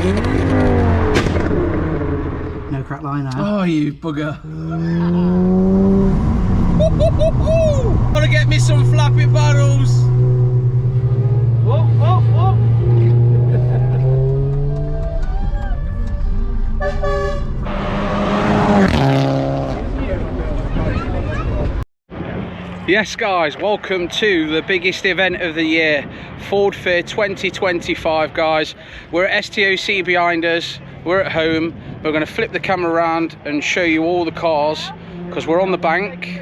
No crack line now. Oh, you bugger. Gotta get me some flappy paddles. Whoa, whoa, whoa. Yes guys, welcome to the biggest event of the year, Ford Fair 2025 guys. We're at STOC behind us, we're at home. We're going to flip the camera around and show you all the cars because we're on the bank.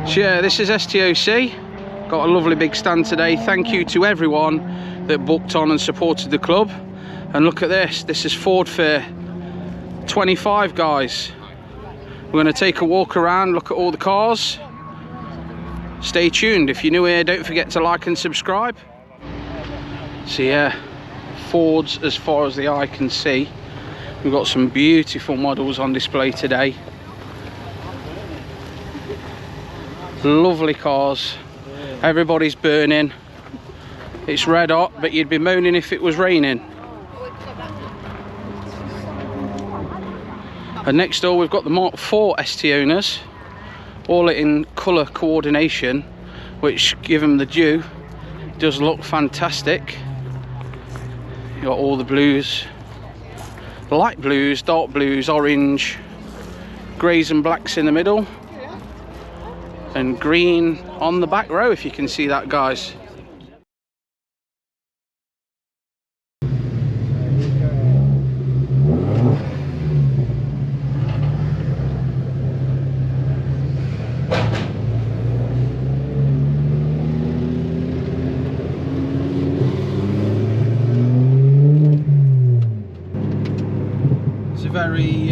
So yeah, this is STOC. Got a lovely big stand today. Thank you to everyone that booked on and supported the club. And look at this, this is Ford Fair 25 guys. We're going to take a walk around, look at all the cars. Stay tuned. If you're new here, don't forget to like and subscribe. So yeah, Fords as far as the eye can see. We've got some beautiful models on display today. Lovely cars. Everybody's burning. It's red hot, but you'd be moaning if it was raining. And next door we've got the Mark IV ST owners, all in colour coordination, which, give them the due, does look fantastic. You've got all the blues, light blues, dark blues, orange, greys and blacks in the middle, and green on the back row, if you can see that guys. Very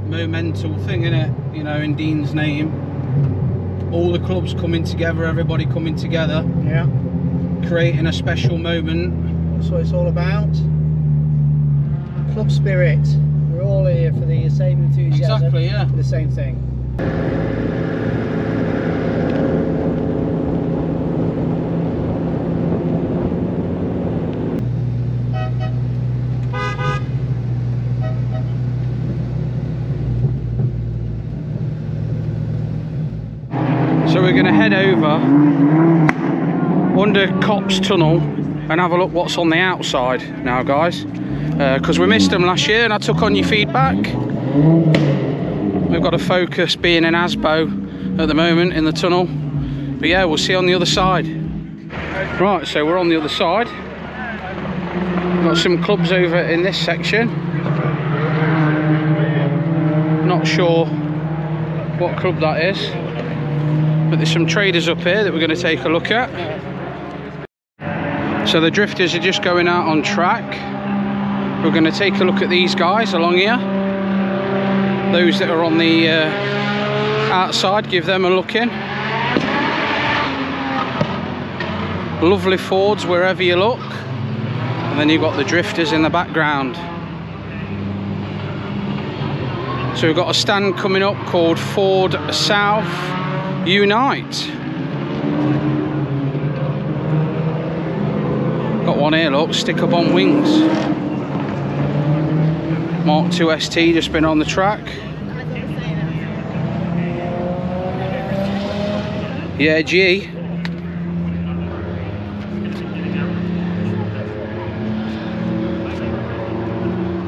momental thing, isn't it? You know, in Dean's name, all the clubs coming together, everybody coming together, Yeah. creating a special moment. That's what it's all about. Club spirit. We're all here for the same enthusiasm. Exactly, yeah. For the same thing. So we're going to head over under Cops Tunnel and have a look what's on the outside now guys, because we missed them last year and I took on your feedback. We've got a Focus being an Asbo at the moment in the tunnel, but yeah, we'll see on the other side. Right, so we're on the other side. We've got some clubs over in this section. Not sure what club that is, but there's some traders up here that we're going to take a look at. So the drifters are just going out on track. We're going to take a look at these guys along here. Those that are on the outside, give them a look in. Lovely Fords wherever you look. And then you've got the drifters in the background. So we've got a stand coming up called Ford South Unite. Got one here, look, stick up on wings. Mark II ST just been on the track. Yeah, G.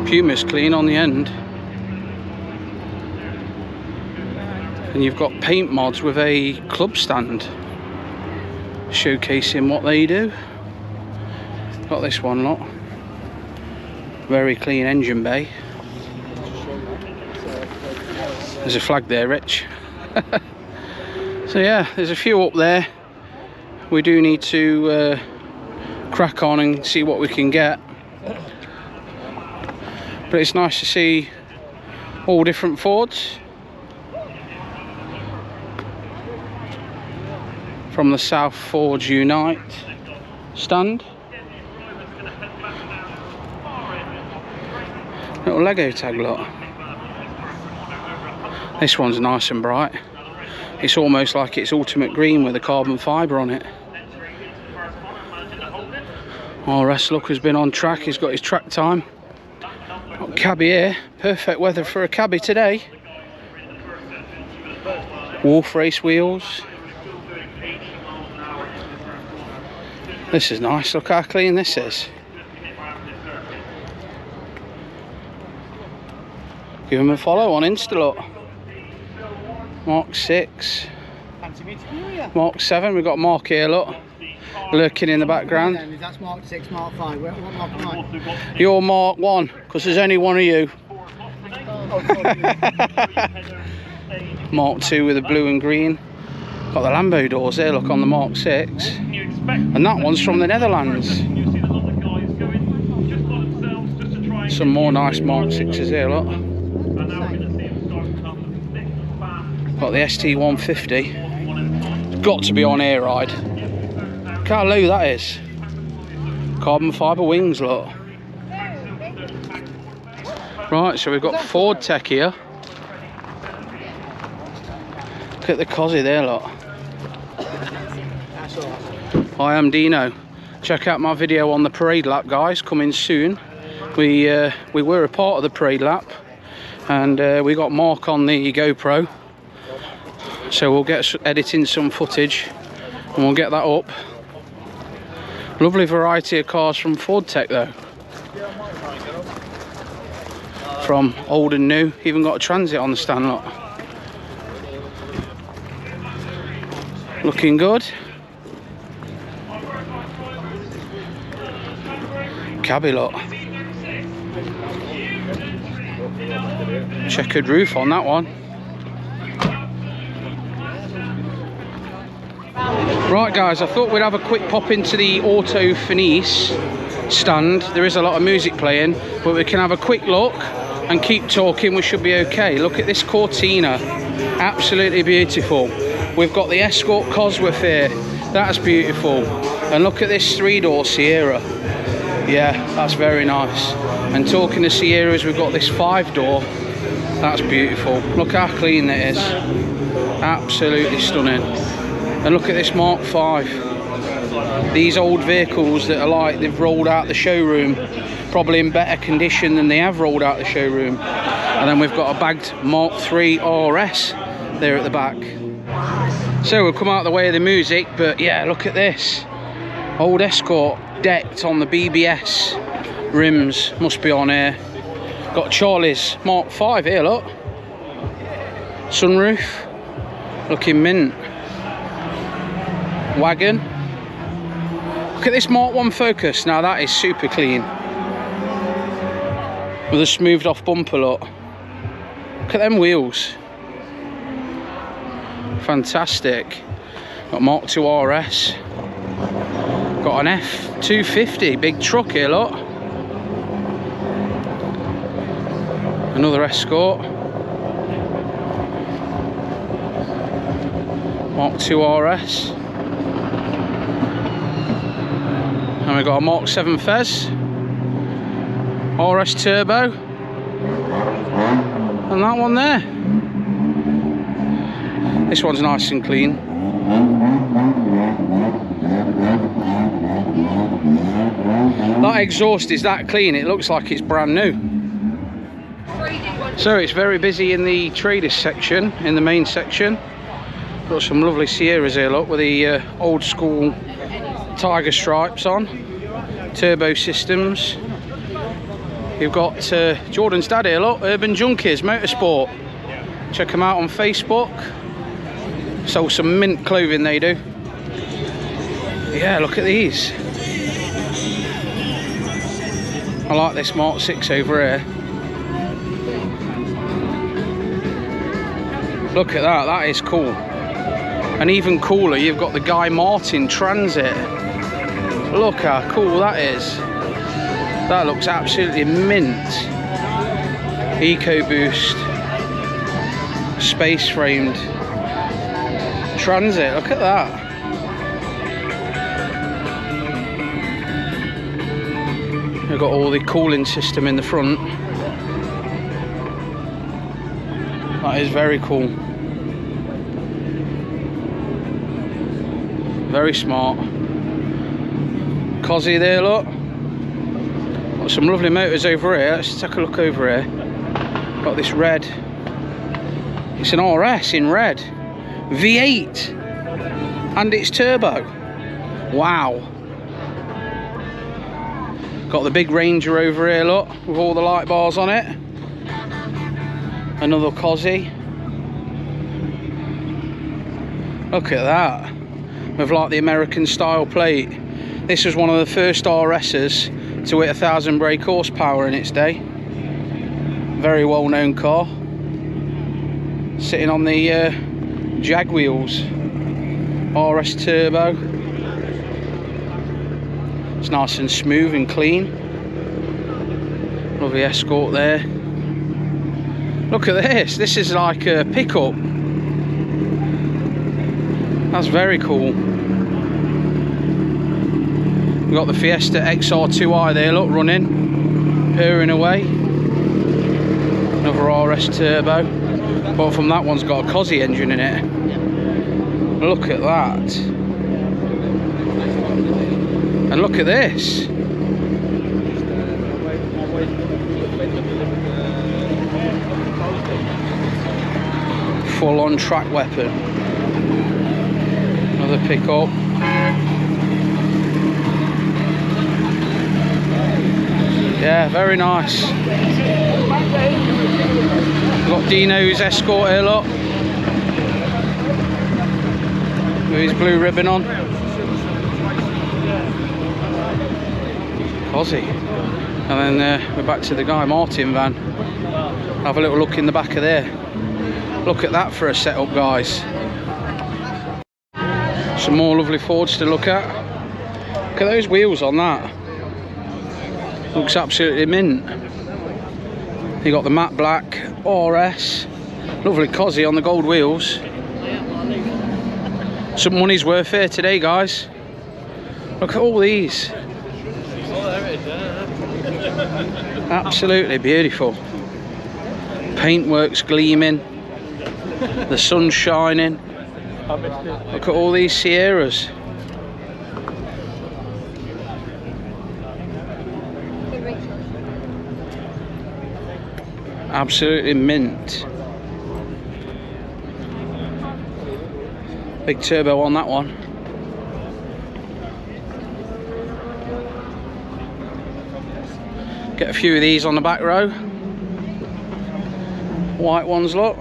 Puma's clean on the end. And you've got paint mods with a club stand showcasing what they do. Got this one, look. Very clean engine bay. There's a flag there, Rich. So yeah, there's a few up there. We do need to crack on and see what we can get. But it's nice to see all different Fords. From the South Fords Unite stand. Little Lego tag lot. This one's nice and bright. It's almost like it's ultimate green with a carbon fibre on it. RS look has been on track, he's got his track time. Got cabbie here, perfect weather for a cabbie today. Wolf race wheels. This is nice, look how clean this is. Give him a follow on Insta, look. Mark 6. Mark 7, we've got Mark here, look. Lurking in the background. That's Mark 6, Mark 5. What Mark 9? You're Mark 1, because there's only one of you. Mark 2 with the blue and green. Got the Lambo doors there, look, on the Mark 6. And that one's from the Netherlands. Some more nice Mark 6s here, look. Got the ST150. It's got to be on air ride. Look how low that is. Carbon fibre wings, look. Right, so we've got Ford Tech here. Look at the Cosy there, look. I am Dino. Check out my video on the parade lap, guys, coming soon. We were a part of the parade lap, and we got Mark on the GoPro, so we'll get editing some footage and we'll get that up. Lovely variety of cars from Ford Tech though, from old and new. Even got a Transit on the stand, look. Looking good. Cabbie, look. Checkered roof on that one. Right guys, I thought we'd have a quick pop into the Auto Fenice stand. There is a lot of music playing, but we can have a quick look and keep talking. We should be okay. Look at this Cortina, absolutely beautiful. We've got the Escort Cosworth here, that's beautiful. And look at this 3-door Sierra. Yeah, that's very nice. And talking to Sierras, we've got this 5-door. That's beautiful. Look how clean that is. Absolutely stunning. And look at this Mark 5. These old vehicles that are like they've rolled out the showroom, probably in better condition than they have rolled out the showroom. And then we've got a bagged Mark 3 RS there at the back. So we'll come out of the way of the music, but yeah, look at this. Old Escort decked on the BBS rims, must be on here. Got Charlie's Mark 5 here, look. Sunroof, looking mint. Wagon. Look at this Mark 1 Focus, now that is super clean. With a smoothed off bumper, look. Look at them wheels. Fantastic. Got Mark 2 RS. Got an F250, big truck here, look. Another Escort. Mark 2 RS. And we've got a Mark 7 Fez. RS Turbo. And that one there. This one's nice and clean. That exhaust is that clean, it looks like it's brand new. So it's very busy in the traders section, in the main section. Got some lovely Sierras here, look, with the old school tiger stripes on. Turbo systems. You've got Jordan's dad here, look, Urban Junkies Motorsport. Check them out on Facebook. Sell some mint clothing, they do. Yeah, look at these. I like this Mark 6 over here. Look at that, that is cool. And even cooler, you've got the Guy Martin Transit. Look how cool that is. That looks absolutely mint. EcoBoost. Space framed Transit, look at that. We've got all the cooling system in the front. That is very cool. Very smart. Cosy there, look. Got some lovely motors over here. Let's take a look over here. Got this red. It's an RS in red. V8. And it's turbo. Wow. Got the big Ranger over here, look, with all the light bars on it. Another Cosy. Look at that. With like the American style plate. This was one of the first RS's to hit 1,000 brake horsepower in its day. Very well known car. Sitting on the Jag wheels. RS turbo. It's nice and smooth and clean. Lovely Escort there. Look at this. This is like a pickup. That's very cool. We've got the Fiesta XR2i there, look, running, purring away. Another RS turbo. But from that one's got a Cosy engine in it. Look at that. And look at this. Full on track weapon. Another pickup. Yeah, very nice. We've got Dino's Escort here, look. With his blue ribbon on. Cosy. And then we're back to the Guy Martin van. Have a little look in the back of there. Look at that for a setup, guys. Some more lovely Fords to look at. Look at those wheels on that. Looks absolutely mint. You got the matte black RS. Lovely Cosy on the gold wheels. Some money's worth here today, guys. Look at all these. Absolutely beautiful. Paintwork's gleaming. The sun's shining. Look at all these Sierras. Absolutely mint. Big turbo on that one. Get a few of these on the back row. White ones, look.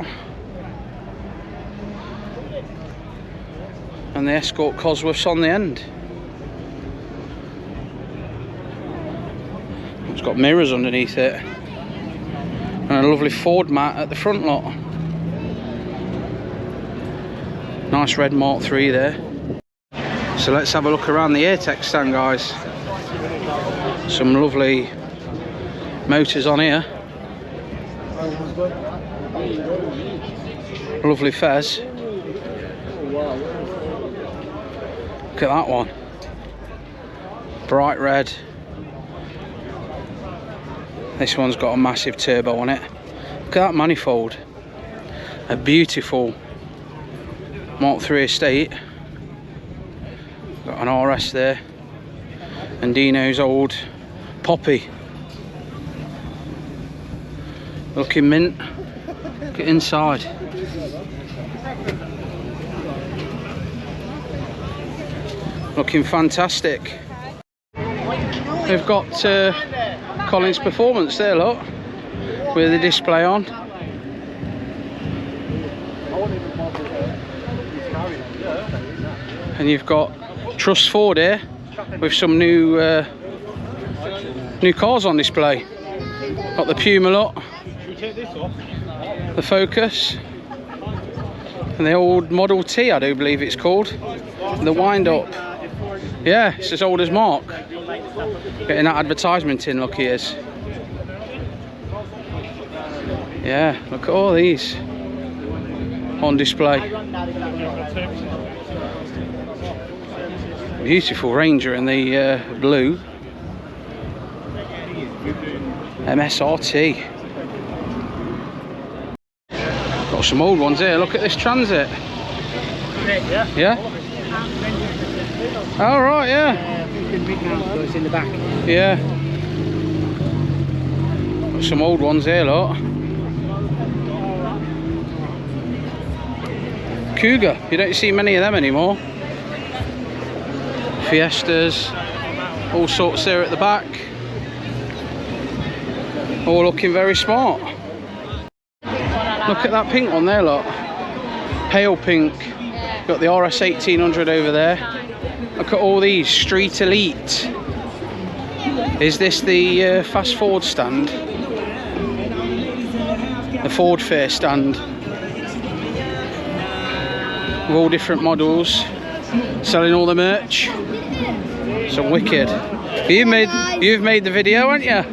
And the Escort Cosworths on the end. It's got mirrors underneath it. And a lovely Ford mat at the front lot. Nice red Mark III there. So let's have a look around the Airtech stand, guys. Some lovely motors on here. Lovely Fez. Look at that one. Bright red. This one's got a massive turbo on it. Look at that manifold. A beautiful Mark III estate. Got an RS there. And Dino's old Poppy. Looking mint. Look at inside. Looking fantastic. We've got Collins Performance there, look, with the display on. And you've got Trust Ford here with some new cars on display. Got the Puma lot, the Focus, and the old Model T, I do believe it's called. The wind up. Yeah, it's as old as Mark. Getting that advertisement in, look, he is. Yeah, look at all these on display. Beautiful Ranger in the blue. MSRT. Got some old ones here. Look at this Transit. Yeah? Oh, right, yeah. Flipping rig mount goes in the back. Yeah. Got some old ones here, look. Cougar, you don't see many of them anymore. Fiestas, all sorts there at the back. All looking very smart. Look at that pink one there, look. Pale pink. Got the RS 1800 over there. Look at all these, Street Elite. Is this the Fast Ford stand? The Ford Fair stand. With all different models. Selling all the merch. Some wicked. You've made the video, haven't you?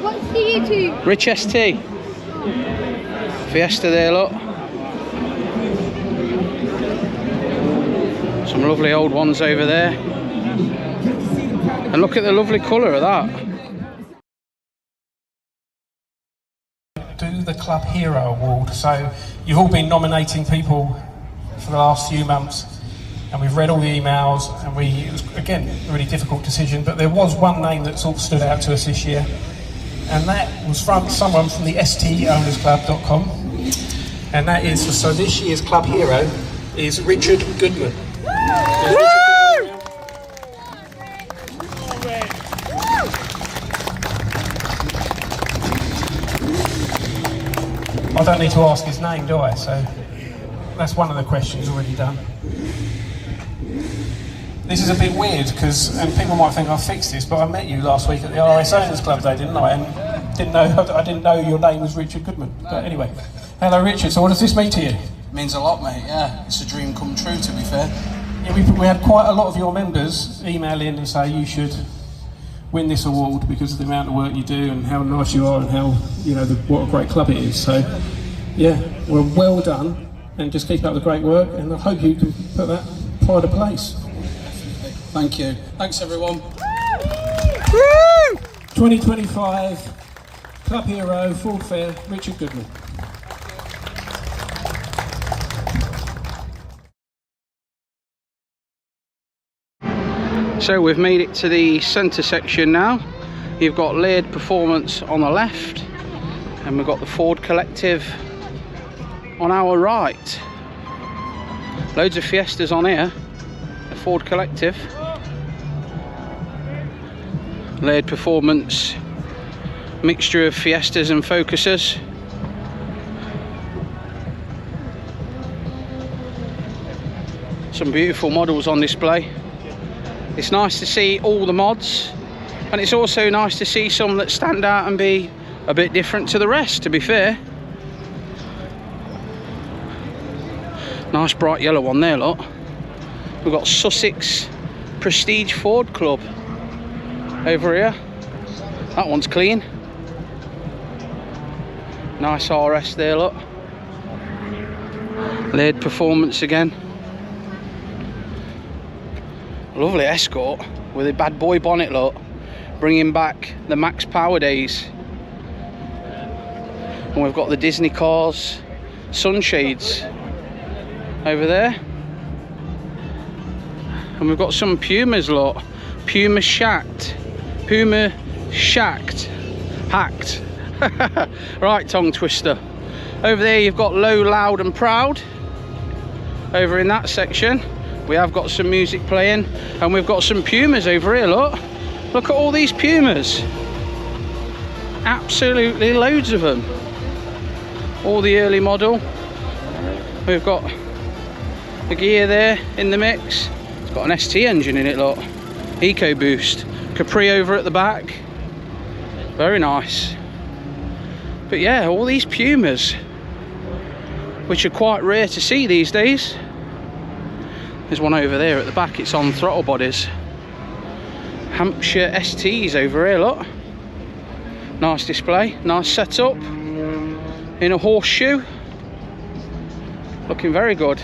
What's the YouTube? Rich ST. Fiesta there, look. Some lovely old ones over there. And look at the lovely colour of that. Do the Club Hero Award. So you've all been nominating people for the last few months, and we've read all the emails, and it was, again, a really difficult decision, but there was one name that sort of stood out to us this year, and that was from someone from the STOwnersClub.com, and that is, so this year's Club Hero is Richard Goodman. I don't need to ask his name, do I? So that's one of the questions already done. This is a bit weird because, and people might think I fixed this, but I met you last week at the RS Owners Club Day, didn't I? And I didn't know your name was Richard Goodman. But anyway, hello Richard. So what does this mean to you? It means a lot, mate. Yeah, it's a dream come true. To be fair. Yeah, we had quite a lot of your members email in and say you should win this award because of the amount of work you do and how nice you are and how, you know, what a great club it is. So yeah, well done, and just keep up the great work, and I hope you can put that pride of place. Thank you. Thanks, everyone. 2025 Club Hero Ford Fair, Richard Goodman. So we've made it to the centre section now. You've got Laird Performance on the left, and we've got the Ford Collective on our right. Loads of Fiestas on here. The Ford Collective. Laird Performance, mixture of Fiestas and Focuses. Some beautiful models on display. It's nice to see all the mods, and it's also nice to see some that stand out and be a bit different to the rest, to be fair. Nice bright yellow one there, look. We've got Sussex Prestige Ford Club over here. That one's clean. Nice RS there, look. Laird Performance again. Lovely Escort with a bad boy bonnet, look, bringing back the Max Power days. And we've got the Disney cars, sunshades over there, and we've got some Pumas, look. Puma shacked, hacked. Right, tongue twister. Over there you've got Low, Loud and Proud. Over in that section we have got some music playing, and we've got some Pumas over here, look. Look at all these Pumas. Absolutely loads of them. All the early model. We've got the gear there in the mix. It's got an ST engine in it, look. EcoBoost. Capri over at the back. Very nice. But yeah, all these Pumas, which are quite rare to see these days. There's one over there at the back, it's on throttle bodies. Hampshire STs over here, look. Nice display, nice setup. In a horseshoe. Looking very good.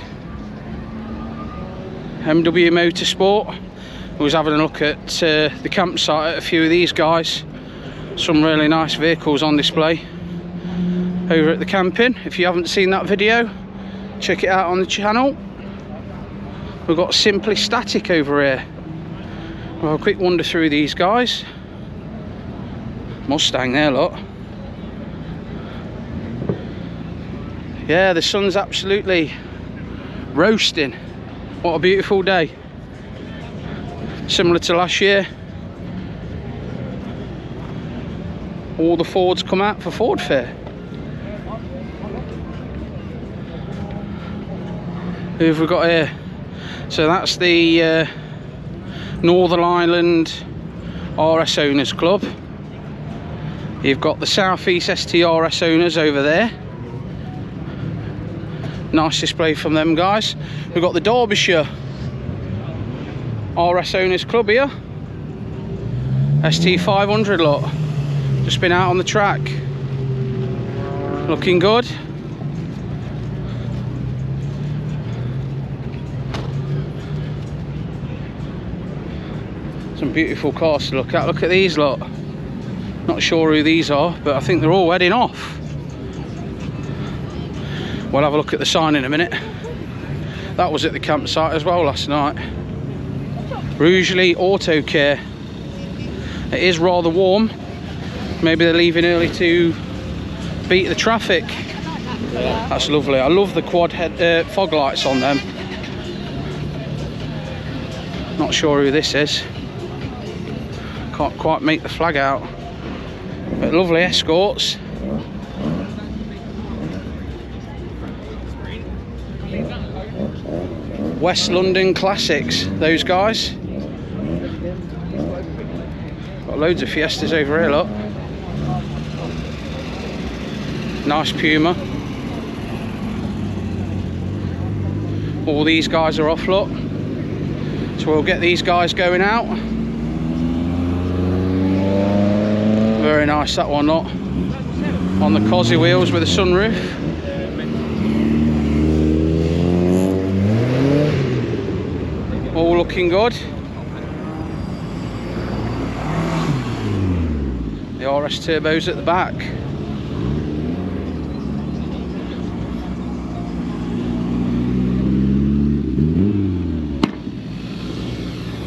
MW Motorsport. I was having a look at the campsite at a few of these guys. Some really nice vehicles on display over at the camping. If you haven't seen that video, check it out on the channel. We've got Simply Static over here. Well, a quick wander through these guys. Mustang there, look. Yeah, the sun's absolutely roasting. What a beautiful day. Similar to last year. All the Fords come out for Ford Fair. Who have we got here? So that's the Northern Ireland RS Owners Club. You've got the South East STRS owners over there. Nice display from them guys. We've got the Derbyshire RS Owners Club here. ST500 lot. Just been out on the track. Looking good. Some beautiful cars to look at. Look at these lot. Not sure who these are, but I think they're all heading off. We'll have a look at the sign in a minute. That was at the campsite as well last night. Rugeley Auto Care. It is rather warm. Maybe they're leaving early to beat the traffic. That's lovely. I love the quad head fog lights on them. Not sure who this is. Can't quite make the flag out. But lovely escorts. West London Classics, those guys. Got loads of Fiestas over here, look. Nice Puma. All these guys are off, look. So we'll get these guys going out. Very nice that one, look. On the Cosy wheels with a sunroof. All looking good. The RS turbos at the back.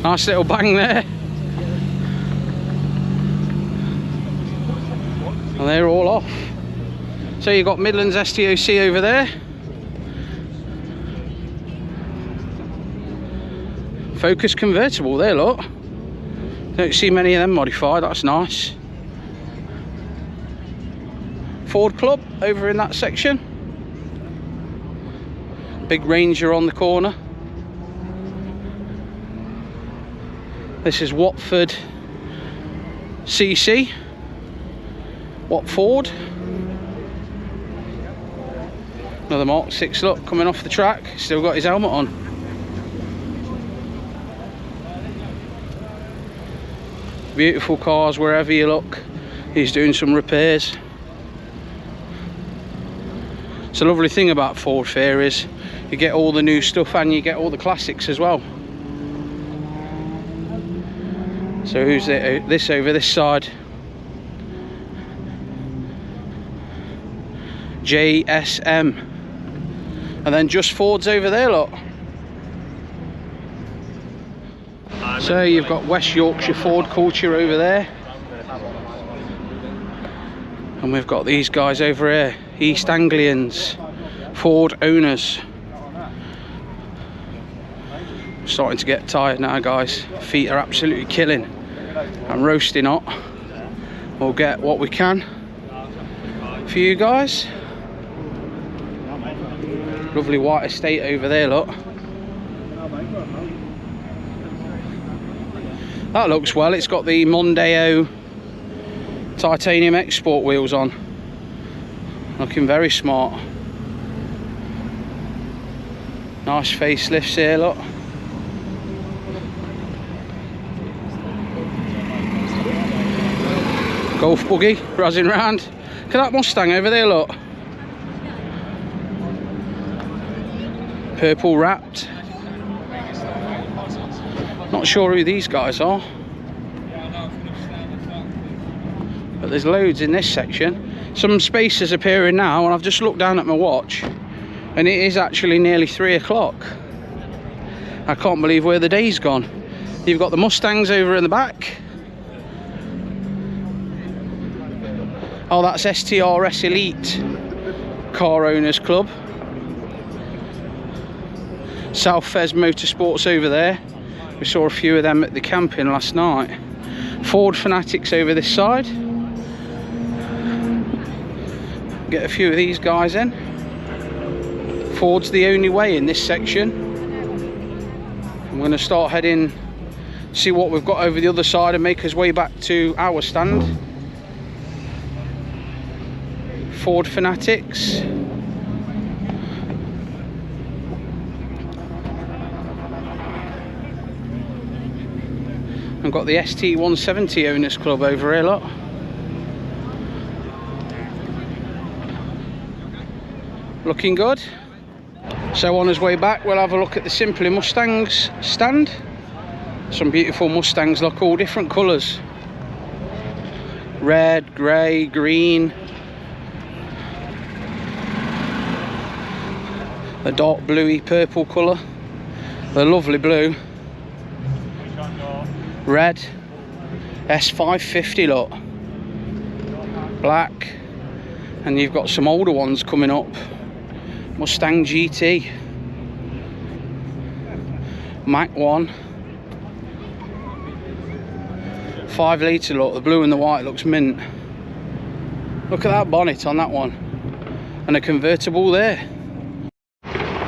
Nice little bang there. And they're all off. So you've got Midlands STOC over there. Focus convertible there, look. Don't see many of them modified, that's nice. Ford Club over in that section. Big Ranger on the corner. This is Watford CC. Watford. Another Mark 6 look coming off the track. Still got his helmet on. Beautiful cars wherever you look. He's doing some repairs. It's a lovely thing about Ford Fair is you get all the new stuff and you get all the classics as well. So who's this over this side? JSM. And then Just Ford's over there, look. So you've got West Yorkshire Ford culture over there. And we've got these guys over here, East Anglians, Ford owners. Starting to get tired now, guys. Feet are absolutely killing. I'm roasting hot. We'll get what we can for you guys. Lovely white estate over there, look. That looks well. It's got the Mondeo titanium export wheels on. Looking very smart. Nice facelifts here, look. Golf buggy razzing round. Look at that Mustang over there, look. Purple wrapped. Not sure who these guys are, but there's loads in this section. Some spaces appearing now, and I've just looked down at my watch and it is actually nearly 3 o'clock. I can't believe where the day's gone. You've got the Mustangs over in the back. Oh, that's STRS Elite Car Owners Club. South Fez Motorsports over there. We saw a few of them at the camping last night. Ford Fanatics over this side. Get a few of these guys in. Ford's the only way in this section. I'm going to start heading, see what we've got over the other side and make us way back to our stand. Ford Fanatics. I've got the ST170 Owners Club over here, look. Looking good. So on his way back, we'll have a look at the Simply Mustangs stand. Some beautiful Mustangs, look, all different colours. Red, grey, green. The dark bluey purple colour. The lovely blue. Red. S550, look. Black. And you've got some older ones coming up. Mustang GT. Mach 1. 5 litre, look. The blue and the white looks mint. Look at that bonnet on that one. And a convertible there.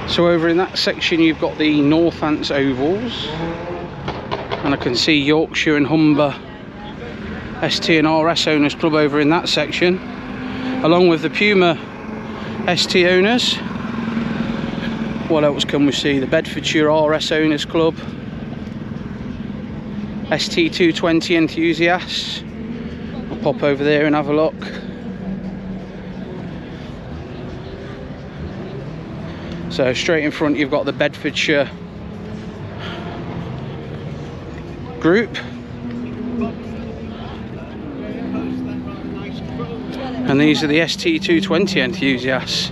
So over in that section you've got the Northants ovals, and I can see Yorkshire and Humber ST and RS Owners Club over in that section, along with the Puma ST owners. What else can we see? The Bedfordshire RS Owners Club, ST220 enthusiasts. I'll pop over there and have a look. So straight in front you've got the Bedfordshire group, and these are the ST220 enthusiasts.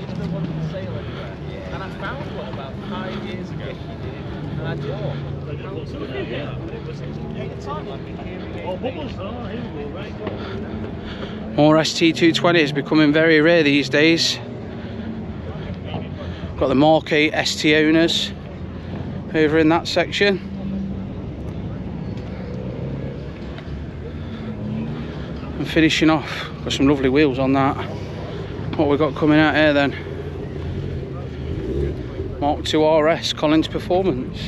More ST220s becoming very rare these days. Got the Mark 8 ST owners over in that section. And finishing off, got some lovely wheels on that. What we got coming out here then? Mark 2 RS Collins Performance.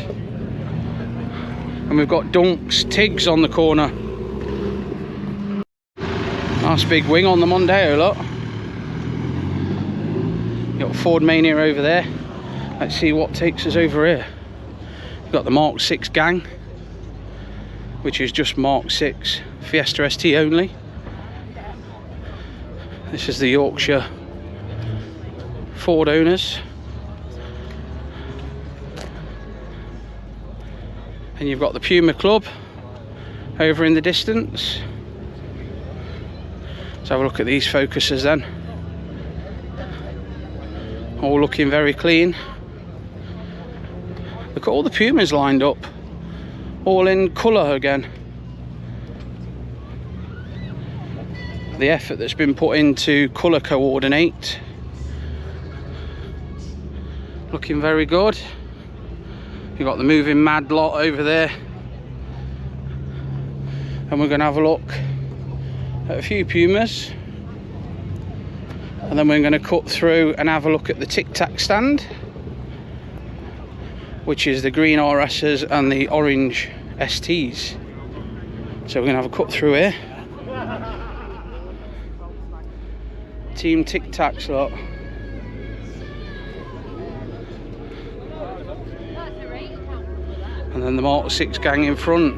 And we've got Dunks Tiggs on the corner. Nice big wing on the Mondeo, look. Got Ford Mania over there. Let's see what takes us over here. We've got the Mark 6 gang, which is just Mark 6 Fiesta ST only. This is the Yorkshire Ford owners. And you've got the Puma Club over in the distance. Let's have a look at these Focuses then. All looking very clean. Look at all the Pumas lined up, all in colour again. The effort that's been put into colour coordinate. Looking very good. You've got the Moving Mad lot over there. And we're going to have a look at a few Pumas. And then we're going to cut through and have a look at the Tic Tac stand, which is the green RSs and the orange STs. So we're going to have a cut through here. Team Tic Tacs lot. And then the Mark 6 gang in front.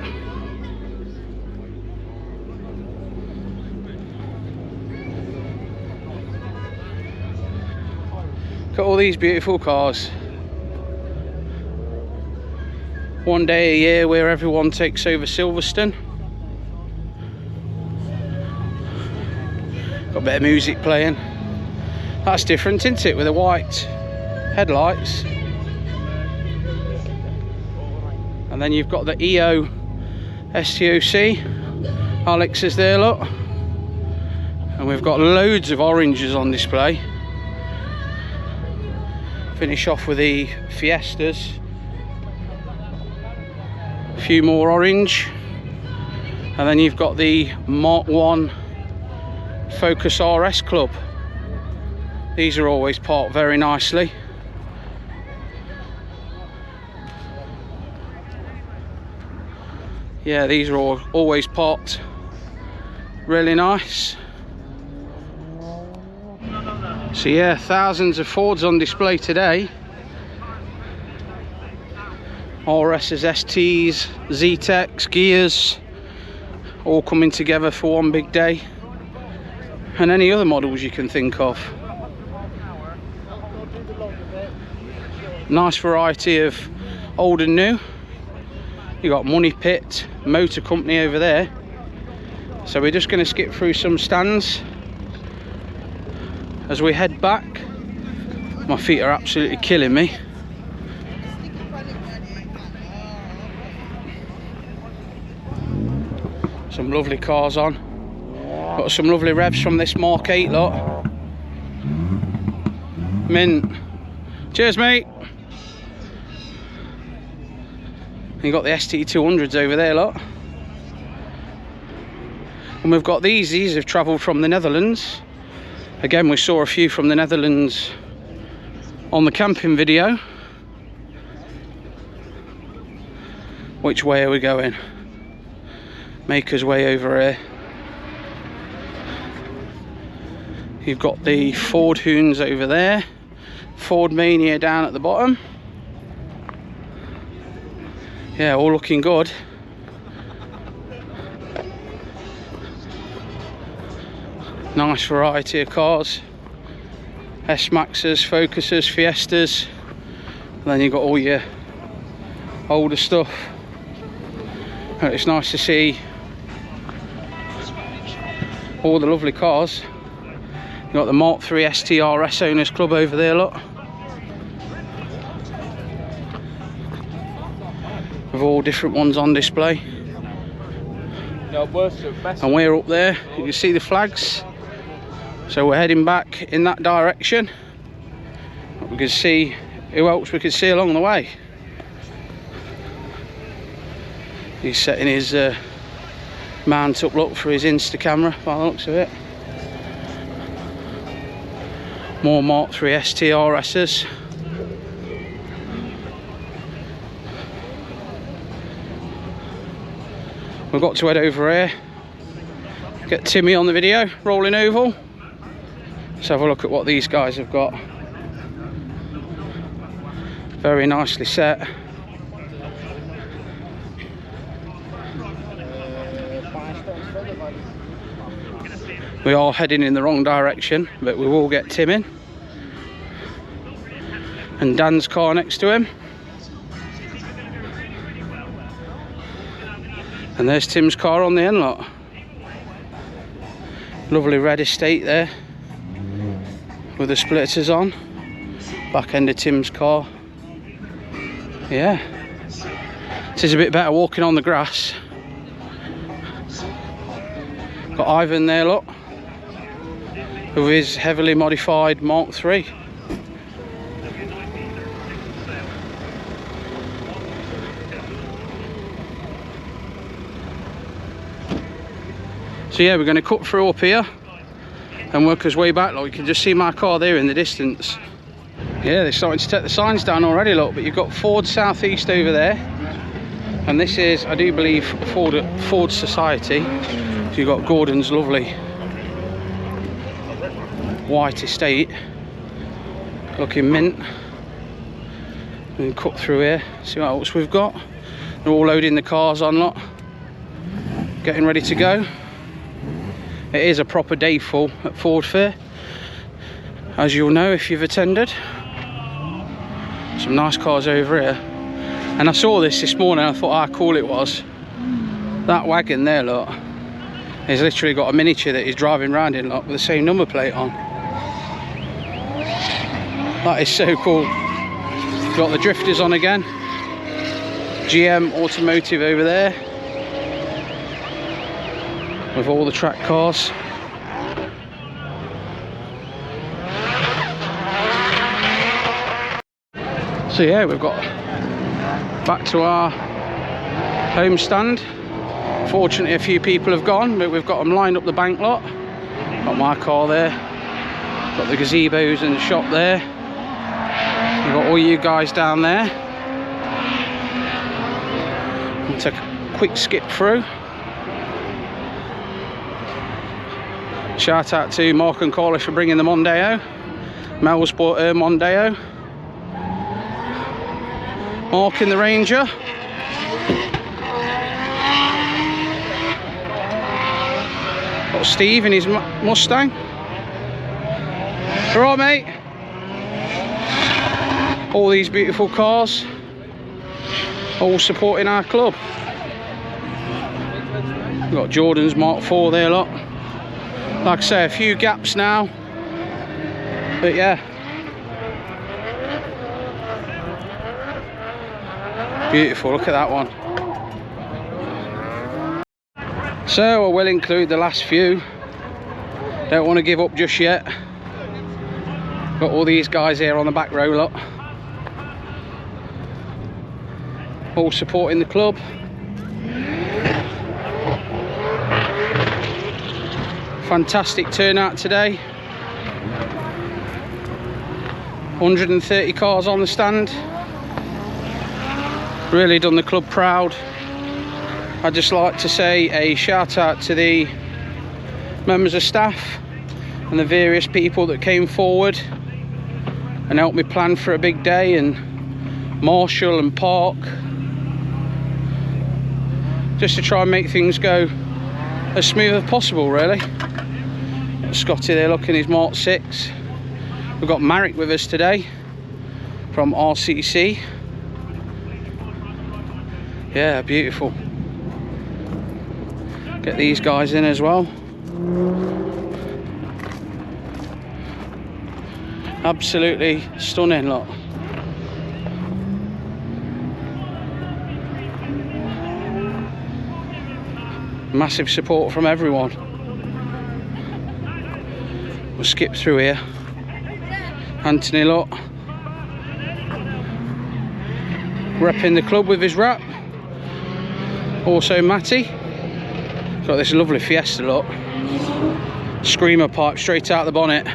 Look at all these beautiful cars. One day a year where everyone takes over Silverstone. Got a bit of music playing. That's different, isn't it, with the white headlights. And then you've got the EO STOC. Alex is there, look. And we've got loads of oranges on display. Finish off with the Fiestas. A few more orange. And then you've got the Mark 1 Focus RS Club. These are always parked very nicely. Yeah, these are always parked really nice. So yeah, thousands of Fords on display today. RS's, STs, Zetec's, Gears, all coming together for one big day. And any other models you can think of. Nice variety of old and new. You got Money Pit, Motor Company over there. So we're just going to skip through some stands as we head back. My feet are absolutely killing me. Some lovely cars on. Got some lovely revs from this Mark 8 lot. Mint. Cheers, mate. You got the ST200s over there, lot. And we've got these have travelled from the Netherlands. Again, we saw a few from the Netherlands on the camping video. Which way are we going? Maker's Way over here. You've got the Ford Hoons over there. Ford Mania down at the bottom. Yeah, all looking good. Nice variety of cars. S-Maxes, Focuses, Fiestas. And then you've got all your older stuff. And it's nice to see all the lovely cars. You've got the Mark 3 STRS Owners Club over there, look. With all different ones on display. And we're up there, you can see the flags. So we're heading back in that direction. We can see who else we can see along the way. He's setting his mount up, look, for his Insta camera by the looks of it. More Mark 3 STRSs. We've got to head over here, get Timmy on the video, rolling oval. Let's have a look at what these guys have got. Very nicely set. We are heading in the wrong direction, but we will get Tim in. And Dan's car next to him. And there's Tim's car on the end lot. Lovely red estate there with the splitters on. Back end of Tim's car. Yeah, it is a bit better walking on the grass. Got Ivan there, look, with his heavily modified Mark 3. So yeah, we're going to cut through up here and work our way back. Look, you can just see my car there in the distance. Yeah, they're starting to take the signs down already, look, but you've got Ford Southeast over there. And this is, I do believe, Ford Society. So you've got Gordon's lovely white estate. Looking mint. And cut through here, see what else we've got. They're all loading the cars on, lot. Getting ready to go. It is a proper day full at Ford Fair, as you'll know if you've attended. Some nice cars over here. And I saw this morning, I thought how cool it was. That wagon there, look, he's literally got a miniature that he's driving around in, look, with the same number plate on. That is so cool. Got the drifters on again. GM Automotive over there. with all the track cars. So yeah, we've got back to our home stand. Fortunately a few people have gone, but we've got them lined up the bank lot. Got my car there, got the gazebos in the shop there. We've got all you guys down there. We'll take a quick skip through. Shout out to Mark and Corliss for bringing the Mondeo. Mel's bought her Mondeo. Mark in the Ranger. Got Steve in his Mustang. Alright, mate. All these beautiful cars, all supporting our club. We've got Jordan's Mark IV there, look. Like I say, a few gaps now, but yeah. Beautiful, look at that one. So I will include the last few. Don't want to give up just yet. Got all these guys here on the back row, look. All supporting the club. Fantastic turnout today. 130 cars on the stand. Really done the club proud. I'd just like to say a shout out to the members of staff and the various people that came forward and helped me plan for a big day, and Marshall and Park, just to try and make things go as smooth as possible, really. Got Scotty there looking his Mark 6. We've got Marek with us today from RCC. Yeah, beautiful. Get these guys in as well. Absolutely stunning, look. Massive support from everyone. We'll skip through here. Anthony, look, repping the club with his rap. Also Matty, got this lovely Fiesta, look. Screamer pipe straight out the bonnet.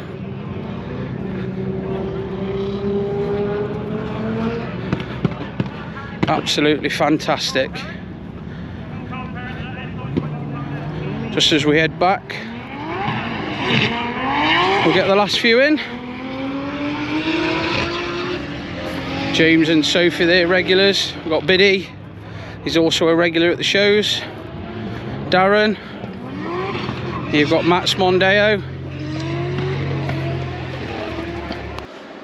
Absolutely fantastic. Just as we head back, we'll get the last few in. James and Sophie, they're regulars. We've got Biddy, he's also a regular at the shows. Darren, you've got Matt's Mondeo.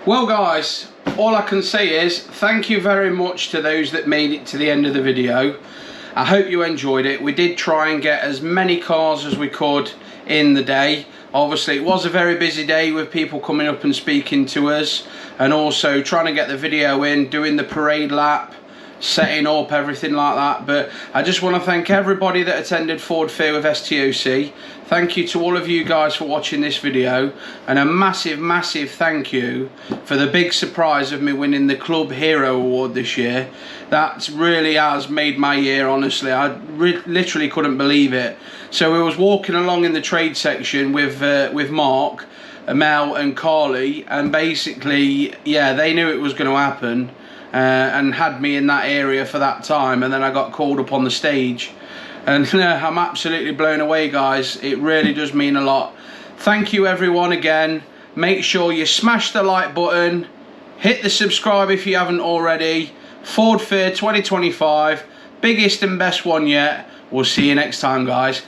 Well guys, all I can say is thank you very much to those that made it to the end of the video. I hope you enjoyed it. We did try and get as many cars as we could in the day. Obviously it was a very busy day with people coming up and speaking to us, and also trying to get the video in, doing the parade lap, setting up, everything like that. But I just want to thank everybody that attended Ford Fair with STOC. Thank you to all of you guys for watching this video, and a massive thank you for the big surprise of me winning the Club Hero Award this year. That really has made my year, honestly. I literally couldn't believe it. So we was walking along in the trade section with Mark, Mel and Carly, and basically, yeah, they knew it was going to happen. And had me in that area for that time, and then I got called up on the stage, and I'm absolutely blown away, guys. It really does mean a lot. Thank you everyone again. Make sure you smash the like button, hit the subscribe if you haven't already. Ford Fair 2025, biggest and best one yet. We'll see you next time, guys.